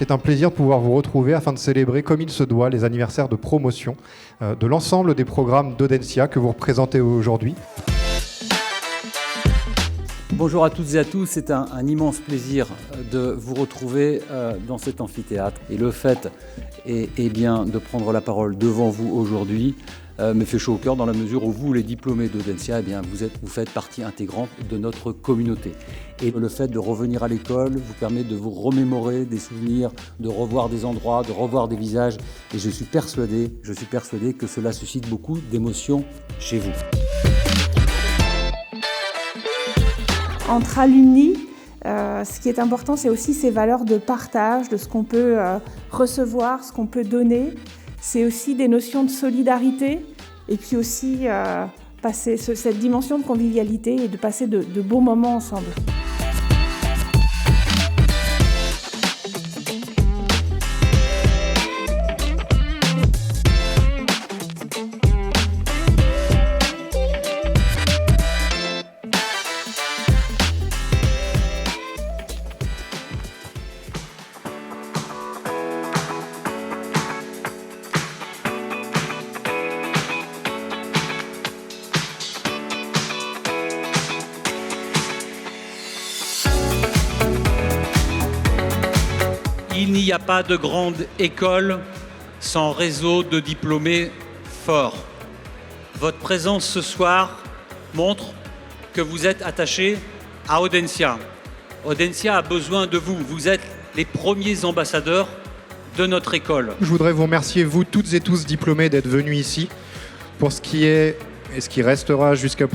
C'est un plaisir de pouvoir vous retrouver afin de célébrer comme il se doit les anniversaires de promotion de l'ensemble des programmes d'Audencia que vous représentez aujourd'hui. Bonjour à toutes et à tous, c'est un immense plaisir de vous retrouver dans cet amphithéâtre. Et le fait bien, de prendre la parole devant vous aujourd'hui me fait chaud au cœur dans la mesure où vous, les diplômés d'Audencia, vous faites partie intégrante de notre communauté. Et le fait de revenir à l'école vous permet de vous remémorer des souvenirs, de revoir des endroits, de revoir des visages. Et je suis persuadé que cela suscite beaucoup d'émotions chez vous. Entre alumni, ce qui est important, c'est aussi ces valeurs de partage, de ce qu'on peut recevoir, ce qu'on peut donner. C'est aussi des notions de solidarité et puis aussi passer cette dimension de convivialité et de passer de beaux moments ensemble. Il n'y a pas de grande école sans réseau de diplômés forts. Votre présence ce soir montre que vous êtes attachés à Audencia. Audencia a besoin de vous. Vous êtes les premiers ambassadeurs de notre école. Je voudrais vous remercier, vous toutes et tous diplômés, d'être venus ici pour ce qui est et ce qui restera jusqu'à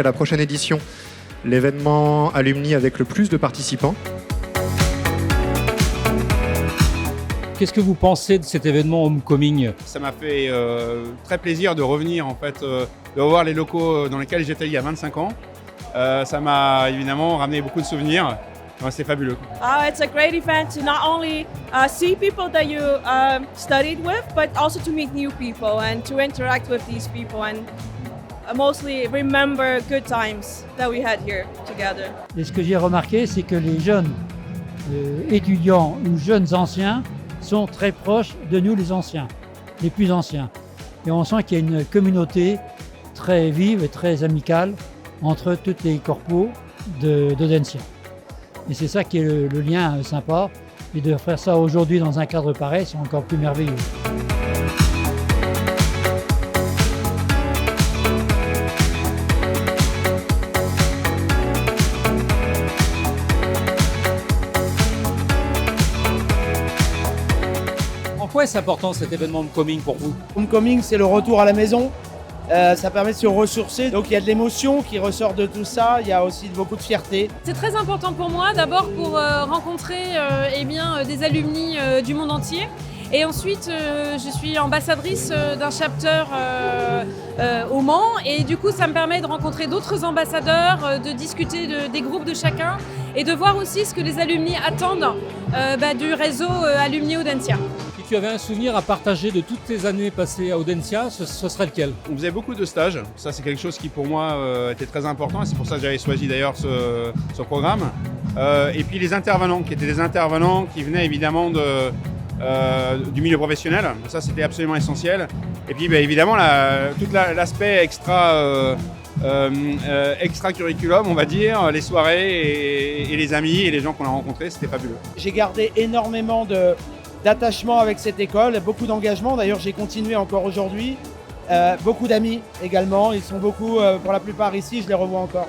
la prochaine édition, l'événement alumni avec le plus de participants. Qu'est-ce que vous pensez de cet événement Homecoming ? Ça m'a fait très plaisir de revenir, en fait, de revoir les locaux dans lesquels j'étais il y a 25 ans. Ça m'a évidemment ramené beaucoup de souvenirs. C'est fabuleux. It's a great event to not only see people that you studied with, but also to meet new people and to interact with these people and mostly remember good times that we had here together. Et ce que j'ai remarqué, c'est que les jeunes étudiants ou jeunes anciens sont très proches de nous, les anciens, les plus anciens. Et on sent qu'il y a une communauté très vive et très amicale entre toutes les corpos d'Audencia. Et c'est ça qui est le lien sympa. Et de faire ça aujourd'hui dans un cadre pareil, c'est encore plus merveilleux. Pourquoi est-ce important cet événement Homecoming pour vous ? Homecoming, c'est le retour à la maison. Ça permet de se ressourcer. Donc il y a de l'émotion qui ressort de tout ça. Il y a aussi beaucoup de fierté. C'est très important pour moi, d'abord pour rencontrer des alumni du monde entier. Et ensuite, je suis ambassadrice d'un chapter au Mans. Et du coup, ça me permet de rencontrer d'autres ambassadeurs, de discuter des groupes de chacun et de voir aussi ce que les alumni attendent du réseau Alumni Audencia. Si tu avais un souvenir à partager de toutes tes années passées à Audencia, ce serait lequel ? On faisait beaucoup de stages. Ça, c'est quelque chose qui, pour moi, était très important. Et c'est pour ça que j'avais choisi d'ailleurs ce programme. Et puis les intervenants, qui étaient des intervenants qui venaient évidemment du milieu professionnel. Ça, c'était absolument essentiel. Et puis, évidemment, tout l'aspect extra-curriculum, on va dire, les soirées et les amis et les gens qu'on a rencontrés, c'était fabuleux. J'ai gardé énormément d'attachement avec cette école, beaucoup d'engagement. D'ailleurs, j'ai continué encore aujourd'hui. Beaucoup d'amis également. Ils sont beaucoup, pour la plupart ici, je les revois encore.